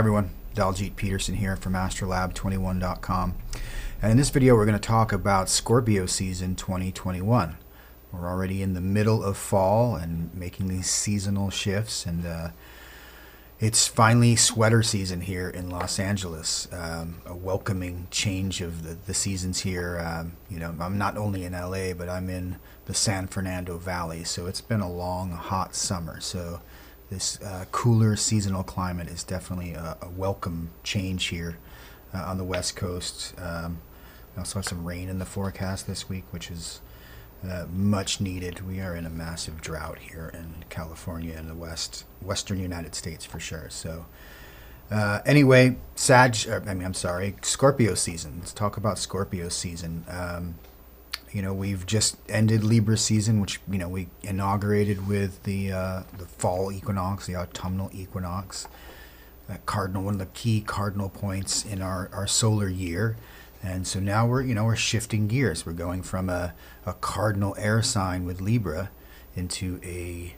everyone, Daljeet Peterson here from astrolab21.com, and in this video we're going to talk about Scorpio season 2021. We're already in the middle of fall and making these seasonal shifts, and it's finally sweater season here in Los Angeles. A welcoming change of the seasons here. I'm not only in LA, but I'm in the San Fernando Valley, so it's been a long, hot summer. So this cooler seasonal climate is definitely a welcome change here on the West Coast. We also have some rain in the forecast this week, which is much needed. We are in a massive drought here in California and the western United States for sure. So anyway, Scorpio season. Let's talk about Scorpio season. We've just ended Libra season, which we inaugurated with the fall equinox, the autumnal equinox, one of the key cardinal points in our solar year. And so now we're shifting gears. We're going from a cardinal air sign with Libra into a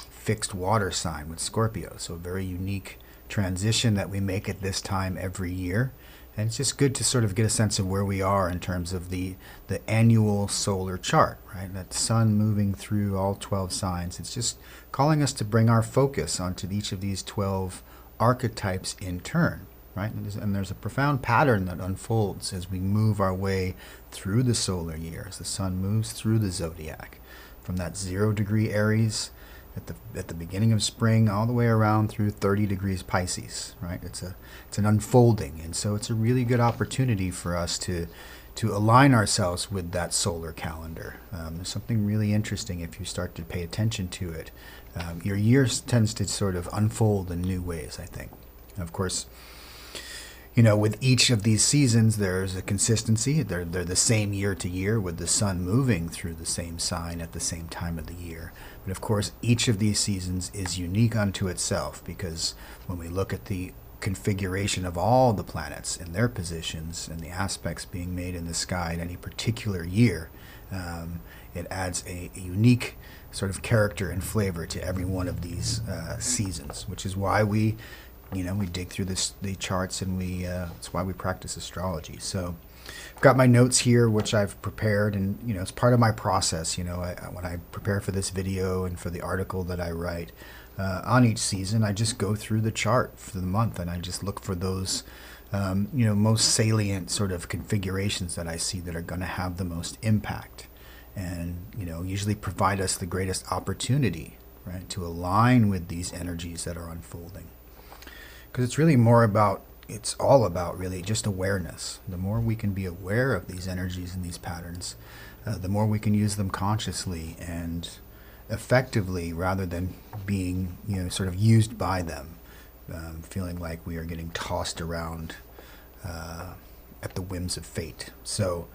fixed water sign with Scorpio. So a very unique transition that we make at this time every year. And it's just good to sort of get a sense of where we are in terms of the annual solar chart, right? That sun moving through all 12 signs. It's just calling us to bring our focus onto each of these 12 archetypes in turn, right? And there's a profound pattern that unfolds as we move our way through the solar year, as the sun moves through the zodiac, from that 0 degree Aries at the beginning of spring all the way around through 30 degrees Pisces, right? It's an unfolding, and so it's a really good opportunity for us to align ourselves with that solar calendar. There's something really interesting if you start to pay attention to it. Your year tends to sort of unfold in new ways, I think. And of course, with each of these seasons, there's a consistency. They're the same year to year, with the sun moving through the same sign at the same time of the year. But of course, each of these seasons is unique unto itself, because when we look at the configuration of all the planets and their positions and the aspects being made in the sky in any particular year, it adds a unique sort of character and flavor to every one of these seasons, which is why we dig through the charts, and it's why we practice astrology. So I've got my notes here, which I've prepared, and it's part of my process. When I prepare for this video and for the article that I write on each season, I just go through the chart for the month, and I just look for those most salient sort of configurations that I see that are going to have the most impact, and usually provide us the greatest opportunity, right, to align with these energies that are unfolding. Because it's all about really just awareness. The more we can be aware of these energies and these patterns, the more we can use them consciously and effectively, rather than being sort of used by them, feeling like we are getting tossed around at the whims of fate. So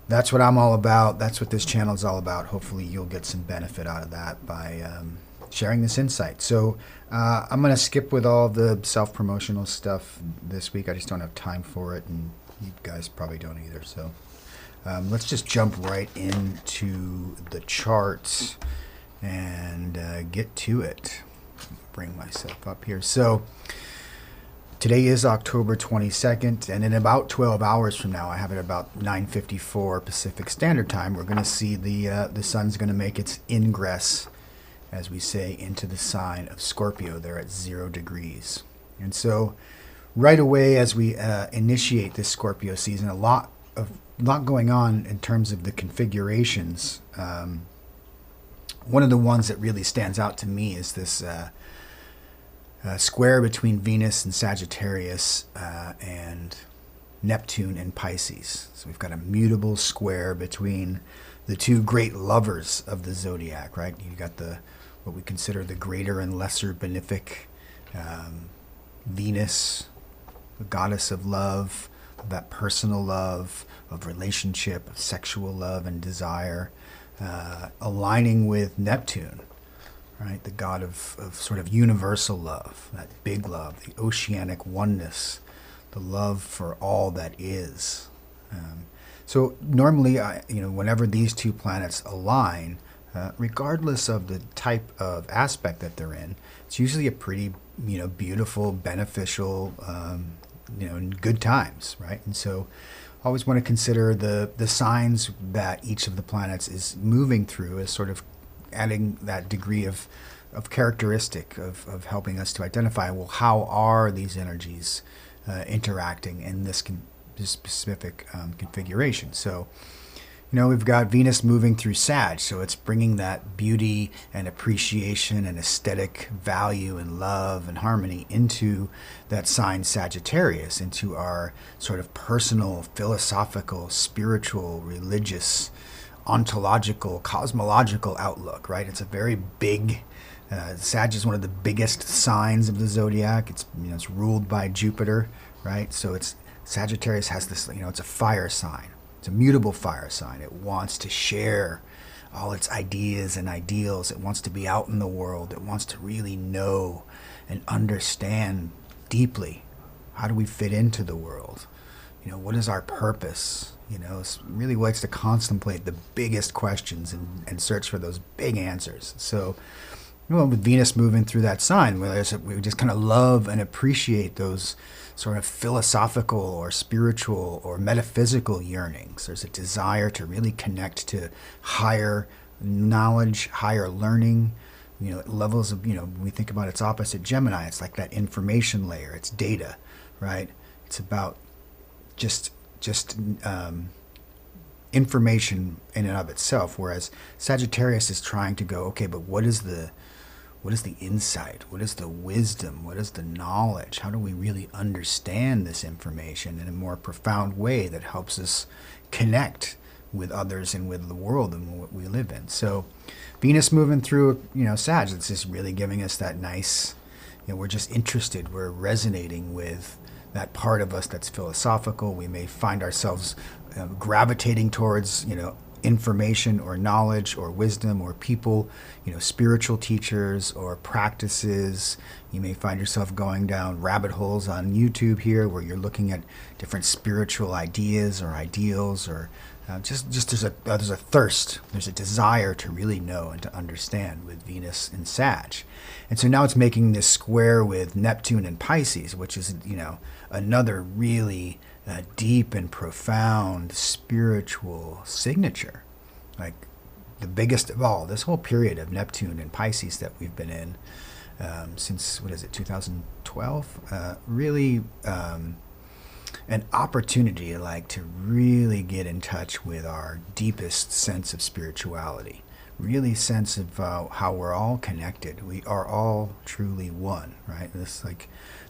that's what I'm all about. That's what this channel is all about. Hopefully you'll get some benefit out of that by sharing this insight. So I'm going to skip with all the self-promotional stuff this week. I just don't have time for it, and you guys probably don't either. So let's just jump right into the charts and get to it. Bring myself up here. So today is October 22nd, and in about 12 hours from now, I have it about 9:54 Pacific Standard Time, we're going to see the sun's going to make its ingress, as we say, into the sign of Scorpio. They're at 0 degrees. And so right away, as we initiate this Scorpio season, a lot going on in terms of the configurations. One of the ones that really stands out to me is this square between Venus and Sagittarius and Neptune and Pisces. So we've got a mutable square between the two great lovers of the zodiac, right? You've got what we consider the greater and lesser benefic Venus, the goddess of love, of that personal love, of relationship, of sexual love and desire, aligning with Neptune, right? The god of sort of universal love, that big love, the oceanic oneness, the love for all that is. So normally, whenever these two planets align, regardless of the type of aspect that they're in, it's usually a pretty, beautiful, beneficial, and good times, right? And so always want to consider the signs that each of the planets is moving through as sort of adding that degree of characteristic of helping us to identify, well, how are these energies interacting in this specific configuration. So, we've got Venus moving through Sag, so it's bringing that beauty and appreciation and aesthetic value and love and harmony into that sign Sagittarius, into our sort of personal, philosophical, spiritual, religious, ontological, cosmological outlook, right? It's a very big, Sag is one of the biggest signs of the zodiac. It's, it's ruled by Jupiter, right? So Sagittarius has this, it's a fire sign. It's a mutable fire sign. It wants to share all its ideas and ideals. It wants to be out in the world. It wants to really know and understand deeply, how do we fit into the world? What is our purpose? It really likes to contemplate the biggest questions and search for those big answers. So, with Venus moving through that sign, we just kind of love and appreciate those sort of philosophical or spiritual or metaphysical yearnings. There's a desire to really connect to higher knowledge, higher learning, levels of, we think about its opposite, Gemini. It's like that information layer. It's data, right? It's about just information in and of itself, whereas Sagittarius is trying to go, okay, but what is the insight? What is the wisdom? What is the knowledge? How do we really understand this information in a more profound way that helps us connect with others and with the world and what we live in? So Venus moving through, Sag, it's just really giving us that nice, we're just interested, we're resonating with that part of us that's philosophical. We may find ourselves gravitating towards, information or knowledge or wisdom or people, spiritual teachers or practices. You may find yourself going down rabbit holes on YouTube here where you're looking at different spiritual ideas or ideals, or just there's a thirst, there's a desire to really know and to understand with Venus and Sag. And so now it's making this square with Neptune and Pisces, which is, another really deep and profound spiritual signature. Like the biggest of all, this whole period of Neptune and Pisces that we've been in since, 2012? Really an opportunity to really get in touch with our deepest sense of spirituality. Really sense of how we're all connected. We are all truly one, right? This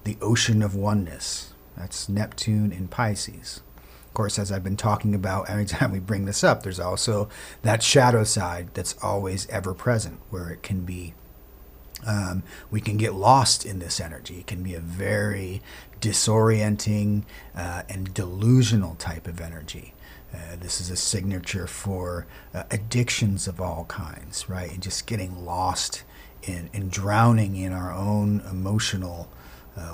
the ocean of oneness. That's Neptune in Pisces. Of course, as I've been talking about, every time we bring this up, there's also that shadow side that's always ever present, where it can be, we can get lost in this energy. It can be a very disorienting and delusional type of energy. This is a signature for addictions of all kinds, right? And just getting lost in drowning in our own emotional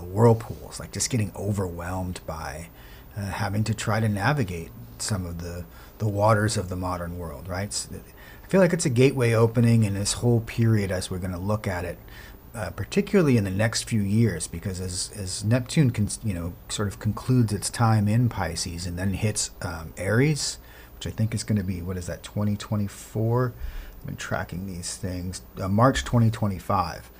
whirlpools, just getting overwhelmed by having to try to navigate some of the waters of the modern world, right? I feel like it's a gateway opening in this whole period as we're going to look at it, particularly in the next few years, because as Neptune sort of concludes its time in Pisces and then hits Aries, which I think is going to be, 2024? I've been tracking these things. March 2025.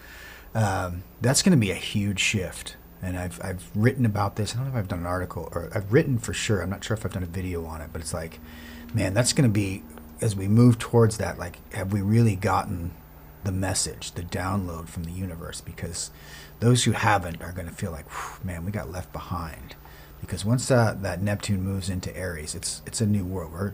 That's going to be a huge shift. And I've written about this. I don't know if I've done an article, or I've written for sure. I'm not sure if I've done a video on it, but it's man, that's going to be, as we move towards that, have we really gotten the message, the download from the universe? Because those who haven't are going to feel man, we got left behind. Because once that Neptune moves into Aries, it's a new world.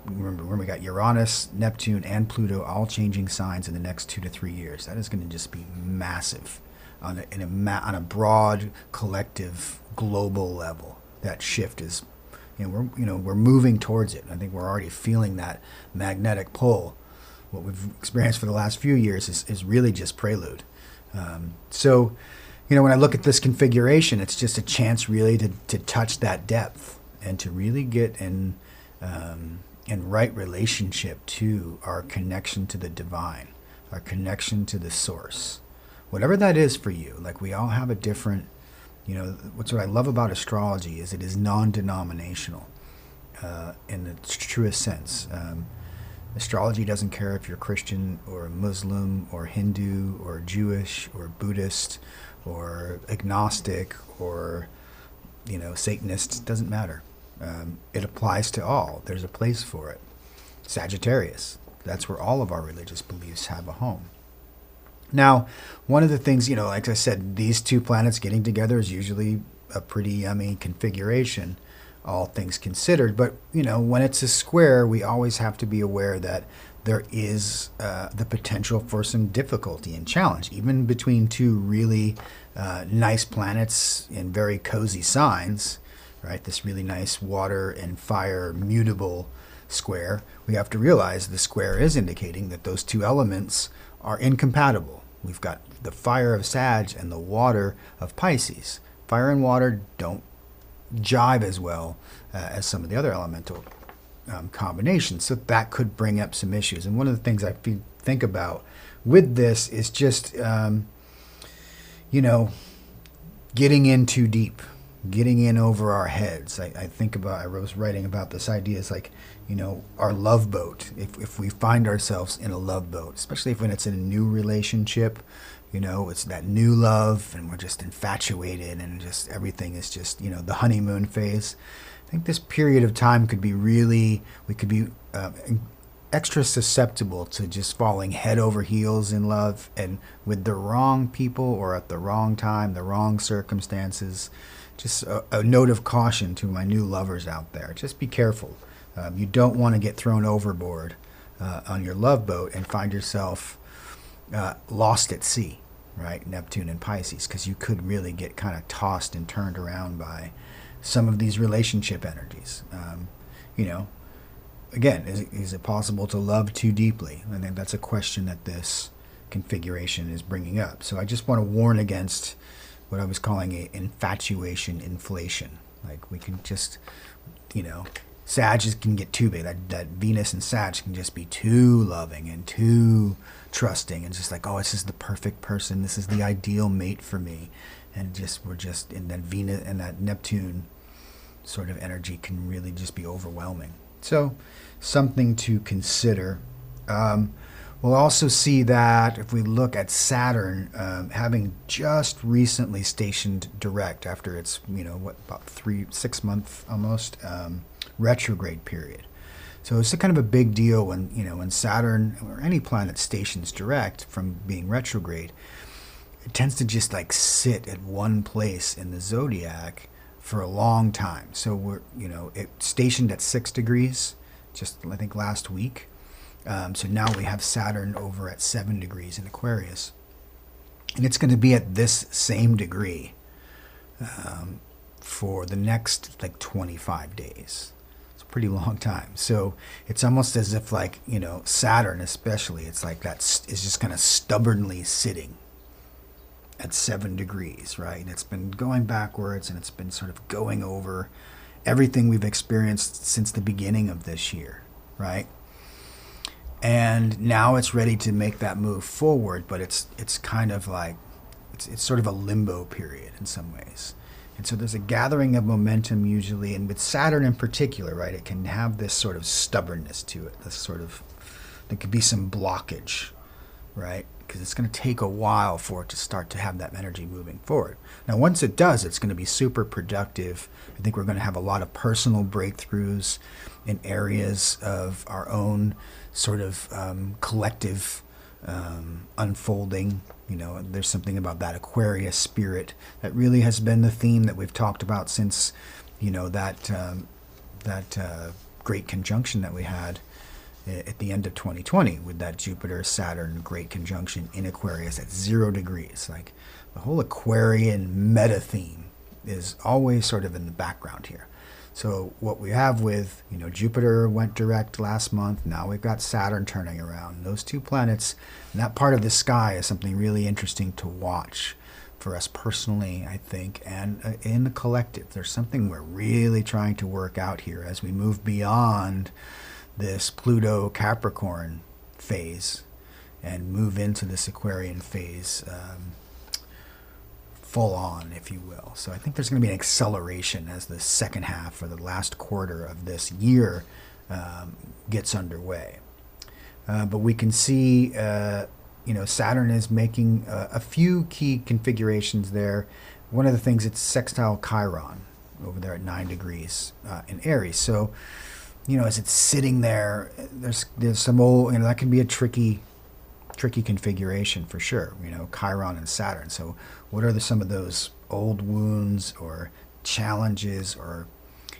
Remember, when we got Uranus, Neptune, and Pluto all changing signs in the next 2 to 3 years, that is going to just be massive on a broad, collective, global level. That shift is, we're moving towards it. I think we're already feeling that magnetic pull. What we've experienced for the last few years is really just prelude. So, when I look at this configuration, it's just a chance really to touch that depth and to really get in and right relationship to our connection to the divine, our connection to the source. Whatever that is for you, like we all have a different, what I love about astrology is it is non-denominational in the truest sense. Astrology doesn't care if you're Christian or Muslim or Hindu or Jewish or Buddhist or agnostic or, Satanist. It doesn't matter. It applies to all. There's a place for it. Sagittarius. That's where all of our religious beliefs have a home. Now, one of the things, like I said, these two planets getting together is usually a pretty yummy configuration, all things considered. But, when it's a square, we always have to be aware that there is the potential for some difficulty and challenge, even between two really nice planets in very cozy signs, right? This really nice water and fire mutable square. We have to realize the square is indicating that those two elements are incompatible. We've got the fire of Sag and the water of Pisces. Fire and water don't jive as well as some of the other elemental combinations. So that could bring up some issues. And one of the things I think about with this is just, getting in too deep, getting in over our heads. I was writing about this idea. It's like, our love boat. If we find ourselves in a love boat, especially when it's in a new relationship, it's that new love and we're just infatuated and just everything is just, the honeymoon phase. I think this period of time could be we could be extra susceptible to just falling head over heels in love and with the wrong people or at the wrong time, the wrong circumstances. Just a note of caution to my new lovers out there. Just be careful. You don't want to get thrown overboard on your love boat and find yourself lost at sea, right? Neptune and Pisces, because you could really get kind of tossed and turned around by some of these relationship energies. Again, is it possible to love too deeply? I think that's a question that this configuration is bringing up. So I just want to warn against what I was calling a infatuation inflation. Like we can just, Sag can get too big. That Venus and Sag can just be too loving and too trusting and just like, oh, this is the perfect person. This is the ideal mate for me. And we're just in that Venus and that Neptune sort of energy can really just be overwhelming. So something to consider. We'll also see that if we look at Saturn having just recently stationed direct after its, about 6 month almost retrograde period. So it's a kind of a big deal when Saturn or any planet stations direct from being retrograde. It tends to just like sit at one place in the zodiac for a long time. So it stationed at 6 degrees just I think last week. So now we have Saturn over at 7 degrees in Aquarius. And it's going to be at this same degree for the next 25 days. It's a pretty long time. So it's almost as if Saturn especially, it's like that is just kind of stubbornly sitting at 7 degrees, right? And it's been going backwards and it's been sort of going over everything we've experienced since the beginning of this year, right? And now it's ready to make that move forward, but it's kind of like, it's sort of a limbo period in some ways. And so there's a gathering of momentum usually, and with Saturn in particular, right, it can have this sort of stubbornness to it, there could be some blockage, right? Because it's going to take a while for it to start to have that energy moving forward. Now, once it does, it's going to be super productive. I think we're going to have a lot of personal breakthroughs in areas of our own sort of collective unfolding. There's something about that Aquarius spirit that really has been the theme that we've talked about since, that great conjunction that we had at the end of 2020 with that Jupiter-Saturn great conjunction in Aquarius at 0 degrees. Like the whole Aquarian meta theme is always sort of in the background here. So what we have with, Jupiter went direct last month. Now we've got Saturn turning around. Those two planets and that part of the sky is something really interesting to watch for us personally, I think, and in the collective. There's something we're really trying to work out here as we move beyond this Pluto Capricorn phase and move into this Aquarian phase full on, if you will. So I think there's going to be an acceleration as the second half or the last quarter of this year gets underway. But we can see, Saturn is making a few key configurations there. One of the things, it's sextile Chiron over there at 9 degrees in Aries. So, as it's sitting there, there's some old, that can be a tricky configuration for sure, Chiron and Saturn. So what are some of those old wounds or challenges or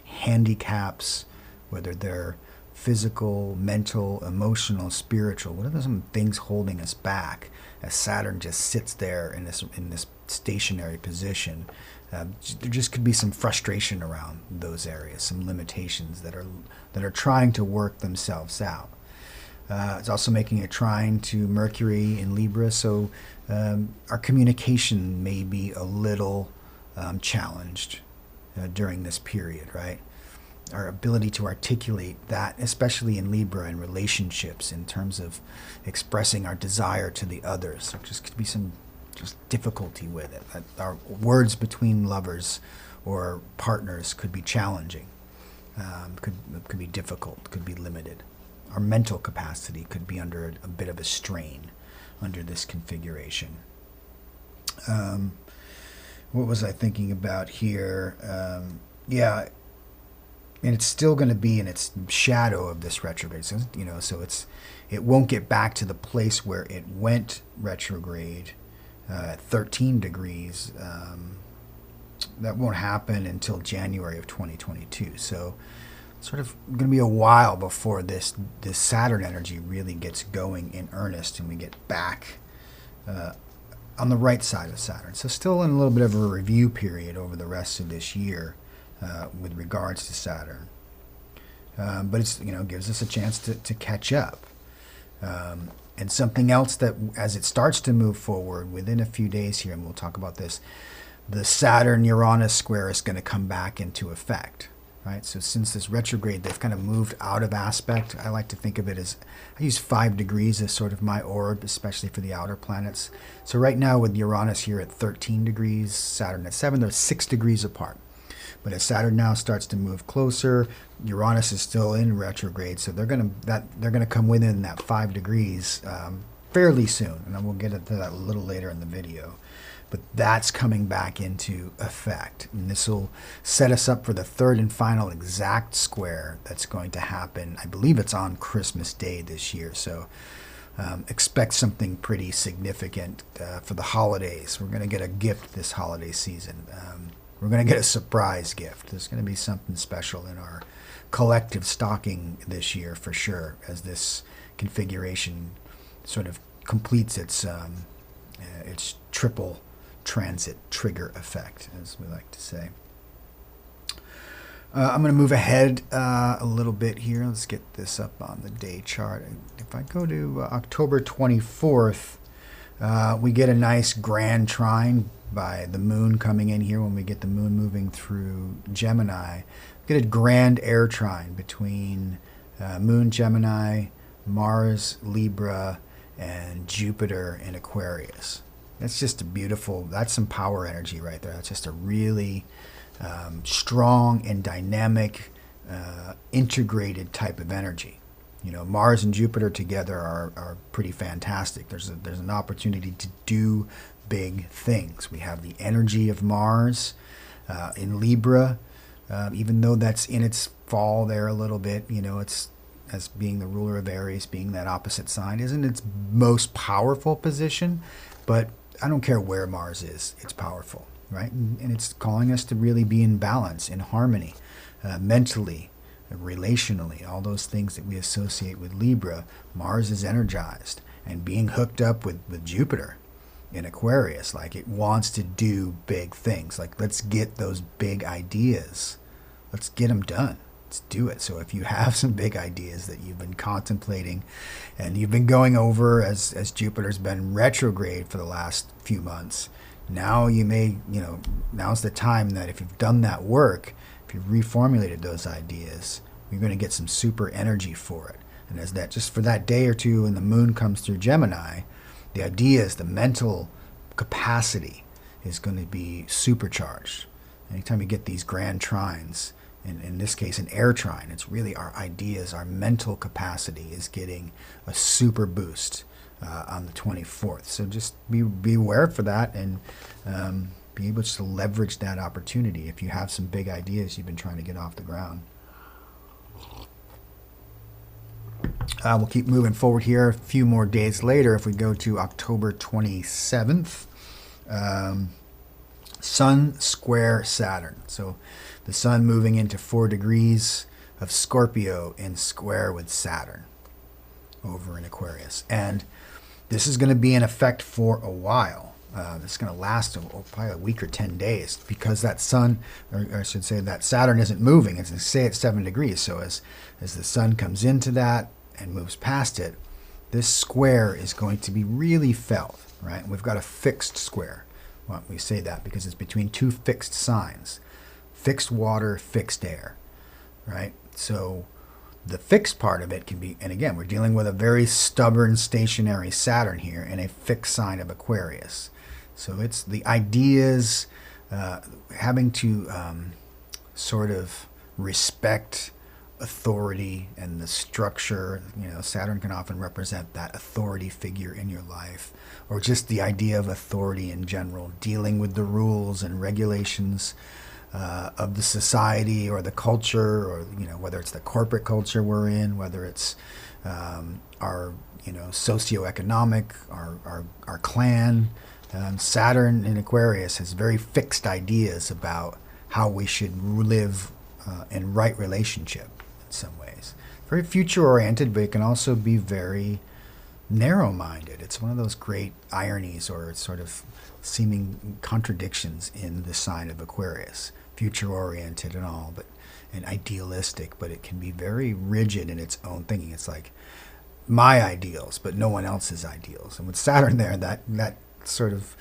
handicaps, whether they're physical, mental, emotional, spiritual? What are some things holding us back as Saturn just sits there in this stationary position? There just could be some frustration around those areas, some limitations that are trying to work themselves out. It's also making a trine to Mercury in Libra, so our communication may be a little challenged during this period, right? Our ability to articulate that, especially in Libra and relationships, in terms of expressing our desire to the others. There just could be some just difficulty with it. Our words between lovers or partners could be challenging, could be difficult, could be limited. Our mental capacity could be under a bit of a strain under this configuration. What was I thinking about here? And it's still going to be in its shadow of this retrograde. So, it won't get back to the place where it went retrograde at 13 degrees. That won't happen until January of 2022. So sort of going to be a while before this Saturn energy really gets going in earnest and we get back on the right side of Saturn. So still in a little bit of a review period over the rest of this year with regards to Saturn. But it's gives us a chance to catch up. And something else that as it starts to move forward within a few days here, and we'll talk about this, the Saturn-Uranus square is going to come back into effect. Right? So since this retrograde, they've kind of moved out of aspect. I like to think of it as, I use 5 degrees as sort of my orb, especially for the outer planets. So right now with Uranus here at 13 degrees, Saturn at 7, they're 6 degrees apart. But as Saturn now starts to move closer, Uranus is still in retrograde, so they're gonna come within that 5 degrees fairly soon, and we'll get into that a little later in the video. But that's coming back into effect, and this will set us up for the third and final exact square that's going to happen. I believe it's on Christmas Day this year, so expect something pretty significant for the holidays. We're going to get a gift this holiday season. We're going to get a surprise gift. There's going to be something special in our collective stocking this year for sure, as this configuration sort of completes its triple transit trigger effect, as we like to say. I'm going to move ahead a little bit here. Let's get this up on the day chart. If I go to October 24th, we get a nice grand trine by the moon coming in here when we get the moon moving through Gemini. We get a grand air trine between Moon Gemini, Mars Libra, and Jupiter in Aquarius. That's just a beautiful, that's some power energy right there. That's just a really strong and dynamic, integrated type of energy. Mars and Jupiter together are pretty fantastic. There's an opportunity to do big things. We have the energy of Mars in Libra, even though that's in its fall there a little bit. It's, as being the ruler of Aries, being that opposite sign, isn't its most powerful position, but I don't care where Mars is, it's powerful, right? And it's calling us to really be in balance, in harmony, mentally, relationally, all those things that we associate with Libra. Mars is energized and being hooked up with Jupiter in Aquarius, like it wants to do big things. Like, let's get those big ideas. Let's get them done. Let's do it. So if you have some big ideas that you've been contemplating and you've been going over as Jupiter's been retrograde for the last few months, now you may, now's the time that if you've done that work, if you've reformulated those ideas, you're going to get some super energy for it. And as that, just for that day or two, when the moon comes through Gemini, the ideas, the mental capacity is going to be supercharged. Anytime you get these grand trines, in this case an air trine, it's really our ideas, our mental capacity is getting a super boost on the 24th. So just be aware for that, and be able to leverage that opportunity if you have some big ideas you've been trying to get off the ground. We'll keep moving forward here. A few more days later, if we go to October 27th, Sun square Saturn. So the Sun moving into 4 degrees of Scorpio in square with Saturn over in Aquarius. And this is going to be in effect for a while. This is going to last probably a week or 10 days, because that Sun, or I should say that Saturn isn't moving. It's say it's 7 degrees. So as the Sun comes into that and moves past it, this square is going to be really felt, right? We've got a fixed square. Well, we say that because it's between 2 fixed signs, fixed water, fixed air, right? So the fixed part of it can be, and again, we're dealing with a very stubborn, stationary Saturn here in a fixed sign of Aquarius. So it's the ideas, having to sort of respect authority and the structure. You know, Saturn can often represent that authority figure in your life, or just the idea of authority in general, dealing with the rules and regulations of the society or the culture, or whether it's the corporate culture we're in, whether it's our socioeconomic, our clan. Saturn in Aquarius has very fixed ideas about how we should live in right relationship in some ways. Very future-oriented, but it can also be very narrow-minded. It's one of those great ironies or sort of seeming contradictions in the sign of Aquarius. Future-oriented and all, and idealistic, but it can be very rigid in its own thinking. It's like my ideals, but no one else's ideals. And with Saturn there, that sort of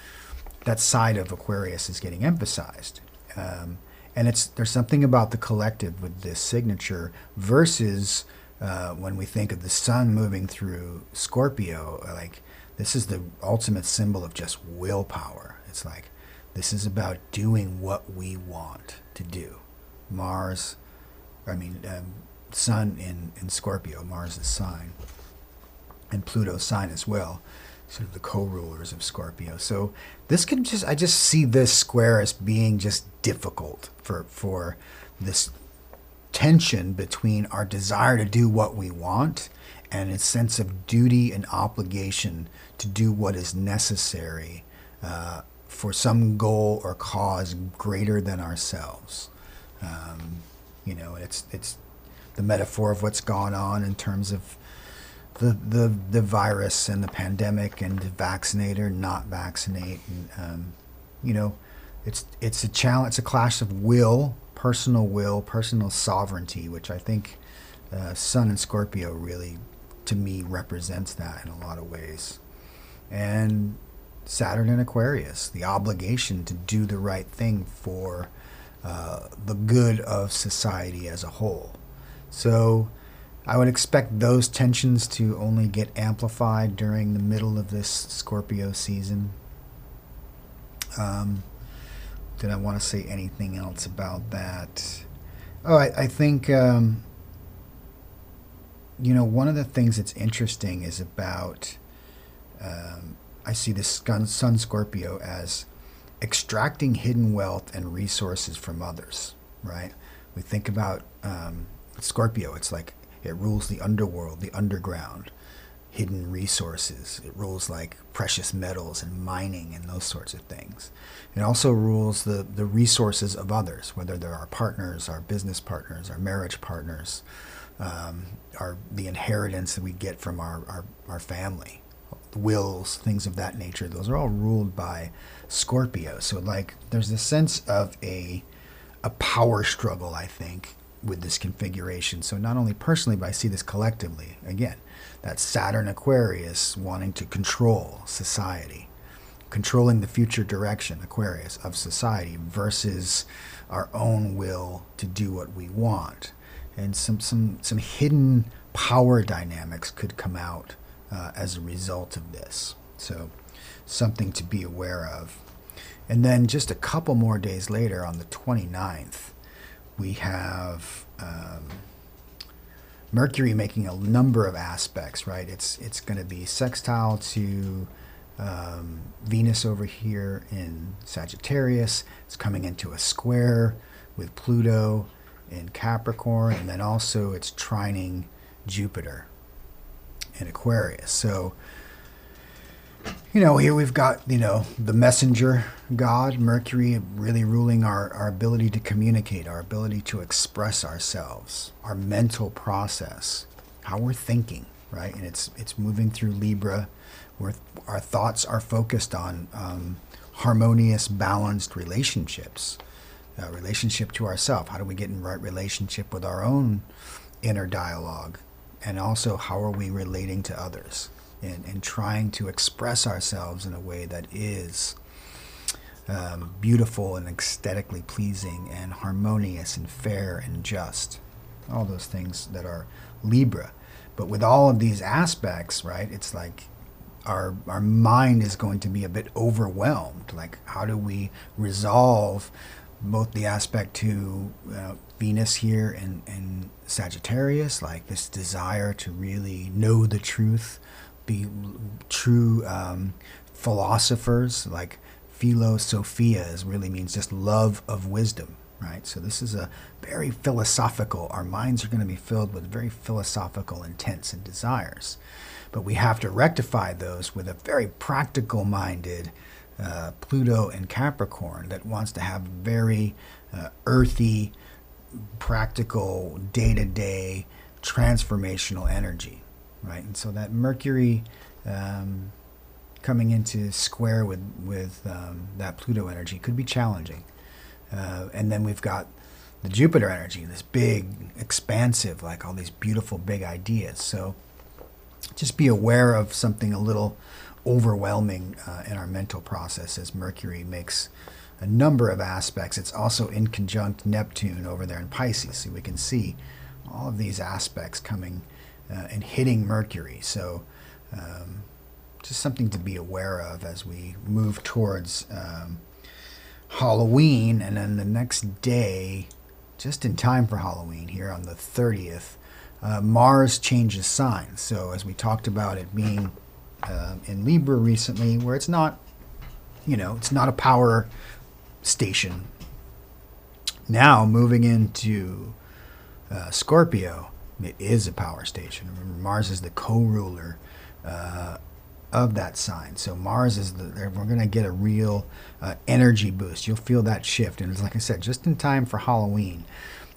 that side of Aquarius is getting emphasized. And there's something about the collective with this signature versus when we think of the Sun moving through Scorpio, like this is the ultimate symbol of just willpower. It's like this is about doing what we want to do. Sun in Scorpio, Mars' sign, and Pluto's sign as well, sort of the co-rulers of Scorpio. So this can I just see this square as being just difficult for this tension between our desire to do what we want and a sense of duty and obligation to do what is necessary for some goal or cause greater than ourselves. It's the metaphor of what's gone on in terms of the virus and the pandemic, and to vaccinate or not vaccinate, and it's a challenge. It's a clash of will, personal sovereignty, which I think Sun in Scorpio really, to me, represents that in a lot of ways. And Saturn in Aquarius, the obligation to do the right thing for the good of society as a whole. So I would expect those tensions to only get amplified during the middle of this Scorpio season. Did I want to say anything else about that? Oh, I think, one of the things that's interesting is about, I see this Sun Scorpio as extracting hidden wealth and resources from others, right? We think about Scorpio, it's like it rules the underworld, the underground, hidden resources. It rules like precious metals and mining and those sorts of things. It also rules the resources of others, whether they're our partners, our business partners, our marriage partners, the inheritance that we get from our family, wills, things of that nature. Those are all ruled by Scorpio. So like there's a sense of a power struggle, I think, with this configuration. So not only personally, but I see this collectively. Again, that Saturn Aquarius wanting to control society, controlling the future direction, Aquarius, of society versus our own will to do what we want. and some hidden power dynamics could come out as a result of this. So something to be aware of. And then just a couple more days later, on the 29th, we have Mercury making a number of aspects, right? It's going to be sextile to Venus over here in Sagittarius. It's coming into a square with Pluto in Capricorn, and then also it's trining Jupiter in Aquarius. So, here we've got, the messenger god, Mercury, really ruling our ability to communicate, our ability to express ourselves, our mental process, how we're thinking, right? And it's moving through Libra, where our thoughts are focused on harmonious, balanced relationships, relationship to ourselves. How do we get in right relationship with our own inner dialogue? And also, how are we relating to others? And trying to express ourselves in a way that is beautiful and aesthetically pleasing and harmonious and fair and just. All those things that are Libra. But with all of these aspects, right, it's like our mind is going to be a bit overwhelmed. Like, how do we resolve both the aspect to Venus here in Sagittarius, like this desire to really know the truth, be true philosophers, like philosophia really means just love of wisdom, right? So this is a very philosophical, our minds are going to be filled with very philosophical intents and desires. But we have to rectify those with a very practical minded Pluto and Capricorn that wants to have very earthy, practical, day-to-day transformational energy. Right, and so that Mercury coming into square with that Pluto energy could be challenging. And then we've got the Jupiter energy, this big, expansive, like all these beautiful big ideas. So just be aware of something a little overwhelming in our mental process as Mercury makes a number of aspects. It's also in conjunct Neptune over there in Pisces. So we can see all of these aspects coming and hitting Mercury. So just something to be aware of as we move towards Halloween. And then the next day, just in time for Halloween here on the 30th, Mars changes signs. So as we talked about it being in Libra recently, where it's not, it's not a power station. Now moving into Scorpio, it is a power station. Remember, Mars is the co-ruler of that sign. So Mars is we're going to get a real energy boost. You'll feel that shift. And it's like I said, just in time for Halloween.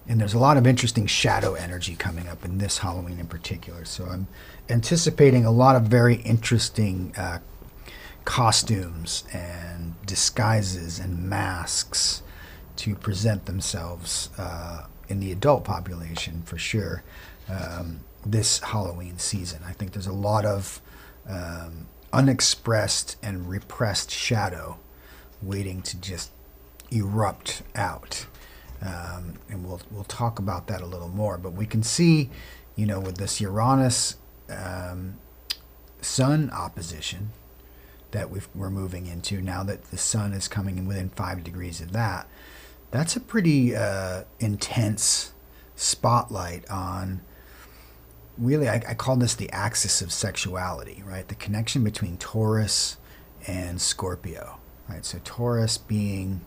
And there's a lot of interesting shadow energy coming up in this Halloween in particular. So I'm anticipating a lot of very interesting costumes and disguises and masks to present themselves in the adult population for sure this Halloween season. I think there's a lot of unexpressed and repressed shadow waiting to just erupt out. And we'll talk about that a little more. But we can see, with this Uranus Sun opposition that we're moving into now that the Sun is coming in within 5 degrees of that, that's a pretty intense spotlight on, really, I call this the axis of sexuality, right? The connection between Taurus and Scorpio, right? So Taurus being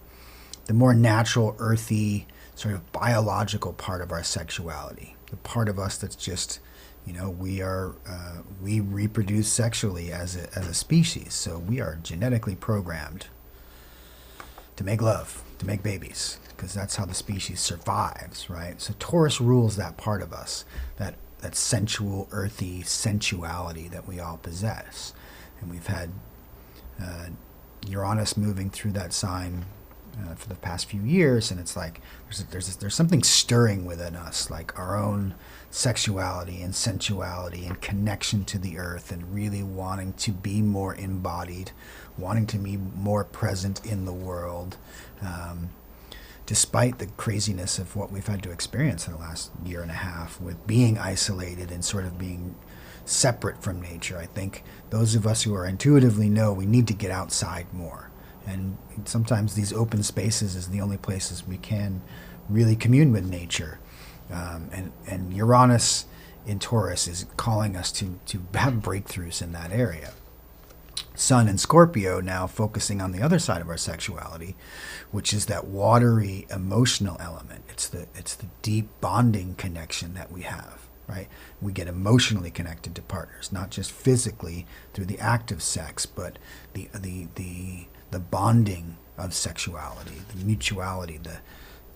the more natural, earthy, sort of biological part of our sexuality, the part of us that's just, we reproduce sexually as a species. So we are genetically programmed to make love, to make babies, because that's how the species survives, right? So Taurus rules that part of us, that sensual, earthy sensuality that we all possess. And we've had Uranus moving through that sign for the past few years, and it's like there's something stirring within us, like our own sexuality and sensuality and connection to the earth, and really wanting to be more embodied, wanting to be more present in the world, despite the craziness of what we've had to experience in the last year and a half with being isolated and sort of being separate from nature. I think those of us who are intuitively know we need to get outside more. And sometimes these open spaces is the only places we can really commune with nature. And Uranus in Taurus is calling us to have breakthroughs in that area. Sun in Scorpio now focusing on the other side of our sexuality, which is that watery emotional element. It's the deep bonding connection that we have, right? We get emotionally connected to partners, not just physically through the act of sex, but the bonding of sexuality, the mutuality,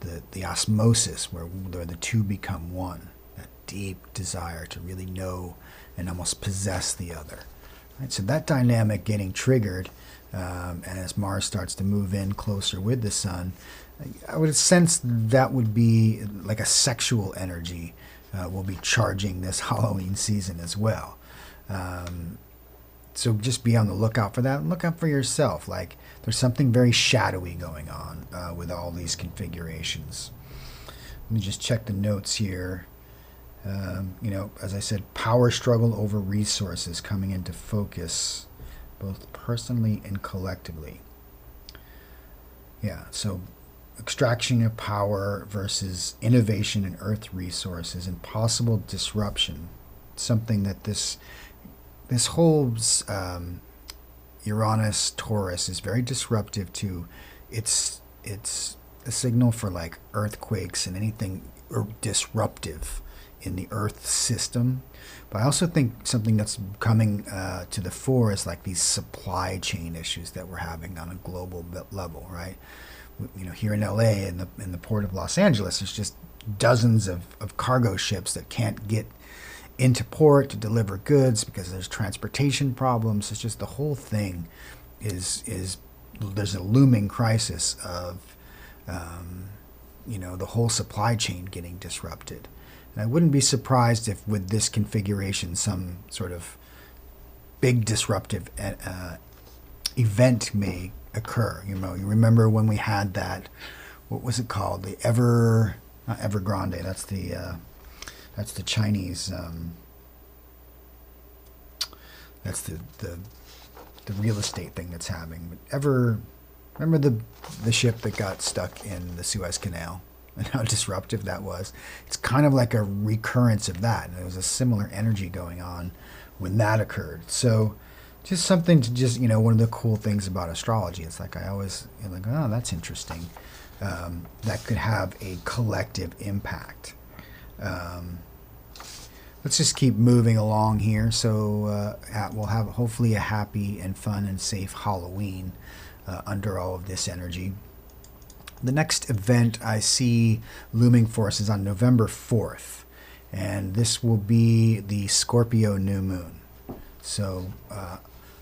the osmosis where the two become one. That deep desire to really know and almost possess the other. Right, so that dynamic getting triggered, and as Mars starts to move in closer with the Sun, I would sense that would be like a sexual energy will be charging this Halloween season as well. So just be on the lookout for that, and look out for yourself. Like there's something very shadowy going on with all these configurations. Let me just check the notes here. As I said, power struggle over resources coming into focus, both personally and collectively. Yeah, so extraction of power versus innovation in earth resources and possible disruption. Something that this whole Uranus Taurus is very disruptive to. It's a signal for like earthquakes and anything disruptive in the Earth system. But I also think something that's coming to the fore is like these supply chain issues that we're having on a global level, right? Here in LA, in the port of Los Angeles, there's just dozens of cargo ships that can't get into port to deliver goods because there's transportation problems. It's just the whole thing is there's a looming crisis of the whole supply chain getting disrupted. And I wouldn't be surprised if with this configuration some sort of big disruptive event may occur. You remember when we had that, what was it called? The not Evergrande, that's the Chinese, that's the real estate thing that's happening. But remember the ship that got stuck in the Suez Canal? And how disruptive that was. It's kind of like a recurrence of that. And there was a similar energy going on when that occurred. So just something to one of the cool things about astrology. It's like I always like, oh, that's interesting. That could have a collective impact. Let's just keep moving along here. So we'll have hopefully a happy and fun and safe Halloween under all of this energy. The next event I see looming for us is on November 4th, and this will be the Scorpio new moon. So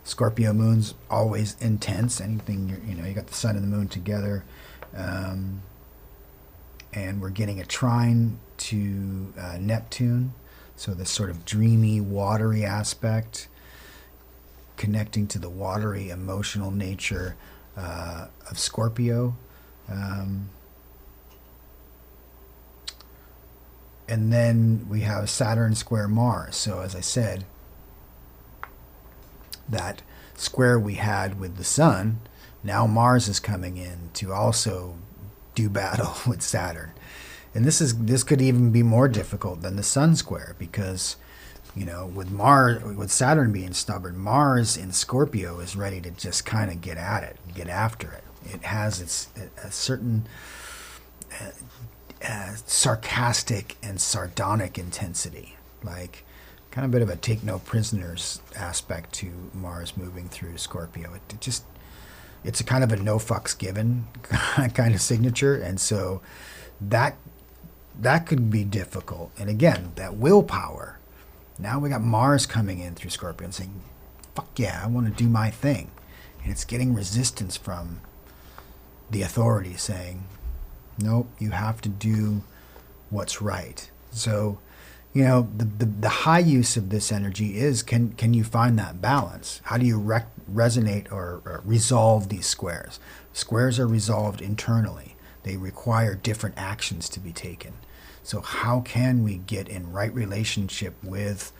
Scorpio moon's always intense. Anything, you got the sun and the moon together, and we're getting a trine to Neptune. So this sort of dreamy, watery aspect, connecting to the watery, emotional nature of Scorpio. And then we have Saturn square Mars. So as I said, that square we had with the Sun, now Mars is coming in to also do battle with Saturn. And this could even be more difficult than the Sun square because, with Saturn being stubborn, Mars in Scorpio is ready to just kind of get at it, get after it. It has a certain sarcastic and sardonic intensity, like kind of a bit of a take no prisoners aspect to Mars moving through Scorpio. It's a kind of a no fucks given kind of signature, and so that could be difficult. And again, that willpower. Now we got Mars coming in through Scorpio and saying, "Fuck yeah, I want to do my thing," and it's getting resistance from the authority saying, nope, you have to do what's right. So, the high use of this energy is, can you find that balance? How do you resonate or resolve these squares? Squares are resolved internally. They require different actions to be taken. So how can we get in right relationship with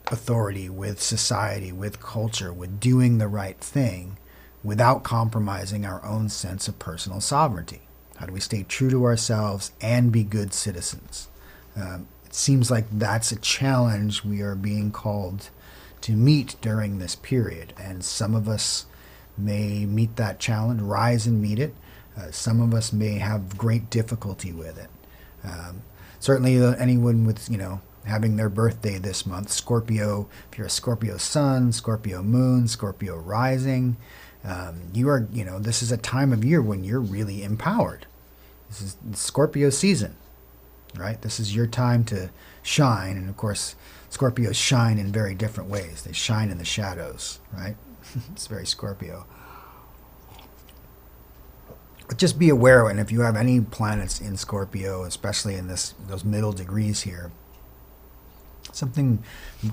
authority, with society, with culture, with doing the right thing without compromising our own sense of personal sovereignty? How do we stay true to ourselves and be good citizens? It seems like that's a challenge we are being called to meet during this period. And some of us may meet that challenge, rise and meet it. Some of us may have great difficulty with it. Certainly anyone with, having their birthday this month, Scorpio, if you're a Scorpio sun, Scorpio moon, Scorpio rising, you are, this is a time of year when you're really empowered. This is Scorpio season, right? This is your time to shine. And of course, Scorpios shine in very different ways. They shine in the shadows, right? It's very Scorpio. But just be aware, and if you have any planets in Scorpio, especially in those middle degrees here, something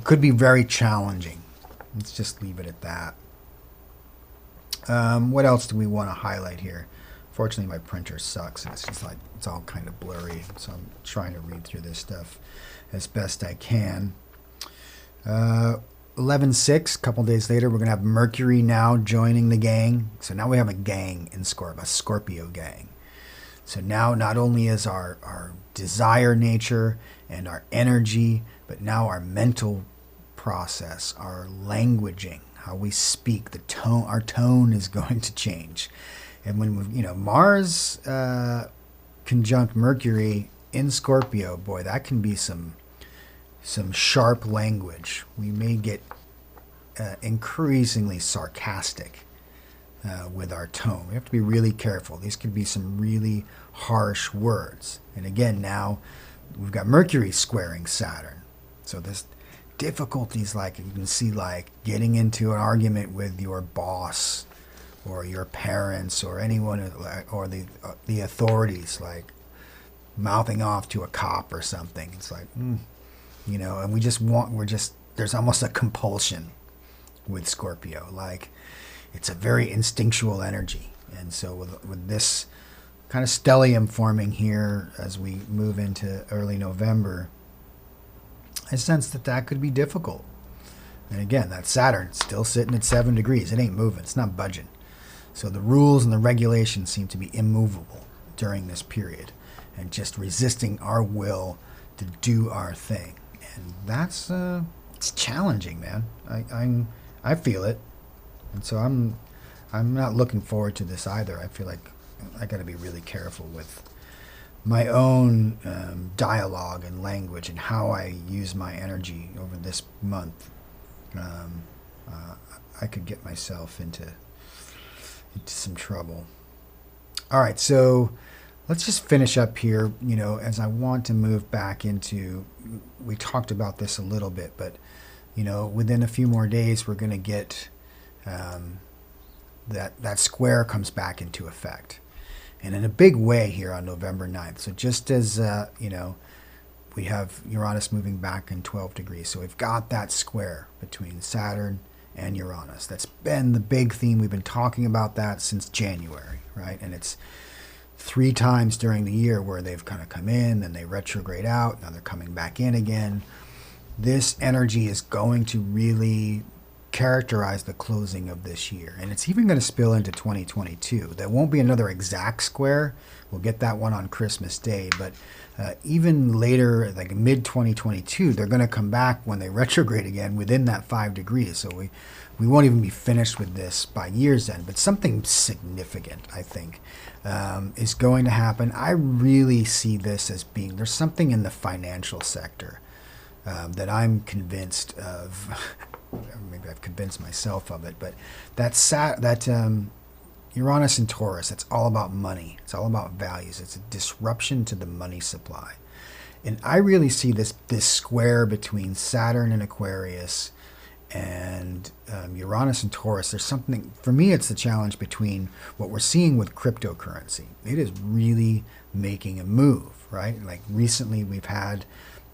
could be very challenging. Let's just leave it at that. What else do we want to highlight here? Fortunately, my printer sucks. It's just like, it's all kind of blurry. So I'm trying to read through this stuff as best I can. 11/6, a couple days later, we're going to have Mercury now joining the gang. So now we have a gang in Scorpio, a Scorpio gang. So now not only is our desire nature and our energy, but now our mental process, our languaging, how we speak, the tone, our tone is going to change. And when Mars conjunct Mercury in Scorpio, boy, that can be some sharp language. We may get increasingly sarcastic with our tone. We have to be really careful. These could be some really harsh words. And again, now we've got Mercury squaring Saturn. So this difficulties, like you can see, like getting into an argument with your boss or your parents or anyone, or the authorities, like mouthing off to a cop or something. It's like, and there's almost a compulsion with Scorpio. Like, it's a very instinctual energy. And so with this kind of stellium forming here as we move into early November, I sense that could be difficult. And again, that Saturn still sitting at 7 degrees. It ain't moving. It's not budging. So the rules and the regulations seem to be immovable during this period and just resisting our will to do our thing. And that's it's challenging, man. I feel it. And so I'm not looking forward to this either. I feel like I got to be really careful with my own dialogue and language and how I use my energy over this month. I could get myself into some trouble. All right, so let's just finish up here, as I want to move back into, we talked about this a little bit, but, within a few more days, we're going to get that square comes back into effect. And in a big way here on November 9th. So just as, we have Uranus moving back in 12 degrees. So we've got that square between Saturn and Uranus. That's been the big theme. We've been talking about that since January, right? And it's 3 times during the year where they've kind of come in, then they retrograde out, now they're coming back in again. This energy is going to really characterize the closing of this year. And it's even going to spill into 2022. There won't be another exact square. We'll get that one on Christmas Day. But even later, like mid-2022, they're going to come back when they retrograde again within that 5 degrees. So we won't even be finished with this by year's end. But something significant, I think, is going to happen. I really see this as being, there's something in the financial sector that I'm convinced of. Maybe I've convinced myself of it, but that Uranus and Taurus, it's all about money. It's all about values. It's a disruption to the money supply. And I really see this square between Saturn and Aquarius and Uranus and Taurus. There's something, for me, it's the challenge between what we're seeing with cryptocurrency. It is really making a move, right? Like recently we've had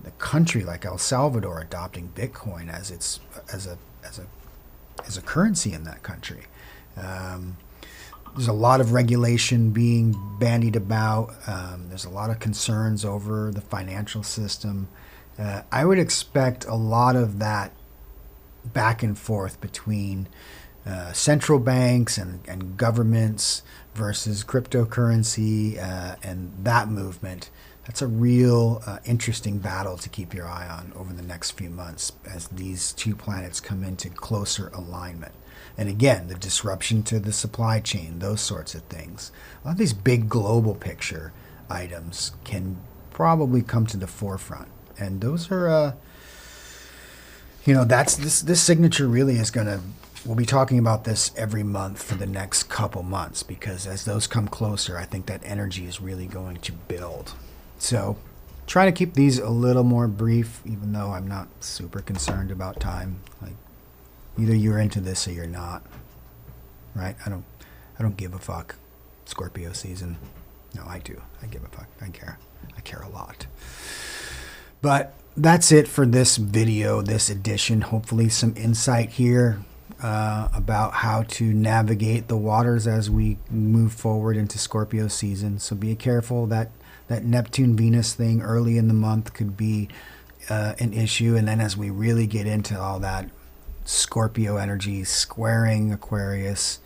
a country like El Salvador adopting Bitcoin as a currency in that country. There's a lot of regulation being bandied about. There's a lot of concerns over the financial system. I would expect a lot of that back and forth between central banks and governments versus cryptocurrency and that movement. That's a real interesting battle to keep your eye on over the next few months as these two planets come into closer alignment. And again, the disruption to the supply chain, those sorts of things. A lot of these big global picture items can probably come to the forefront. And those are, that's this signature really is going to, we'll be talking about this every month for the next couple months, because as those come closer, I think that energy is really going to build. So try to keep these a little more brief, even though I'm not super concerned about time. Like, either you're into this or you're not, right? I don't give a fuck. Scorpio season. No, I do. I give a fuck. I care. I care a lot. But that's it for this video, this edition. Hopefully some insight here about how to navigate the waters as we move forward into Scorpio season. So be careful. That Neptune-Venus thing early in the month could be an issue. And then as we really get into all that Scorpio energy squaring Aquarius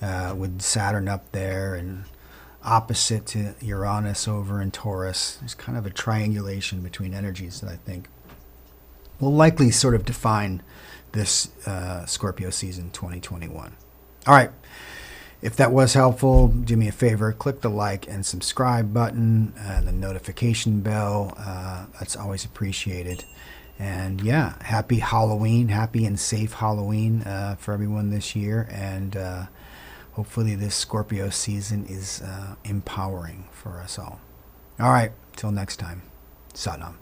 with Saturn up there and opposite to Uranus over in Taurus, there's kind of a triangulation between energies that I think will likely sort of define this Scorpio season 2021. All right. If that was helpful, do me a favor, click the like and subscribe button and the notification bell. That's always appreciated. And yeah, happy Halloween, happy and safe Halloween for everyone this year. And hopefully this Scorpio season is empowering for us all. All right, till next time. Salam.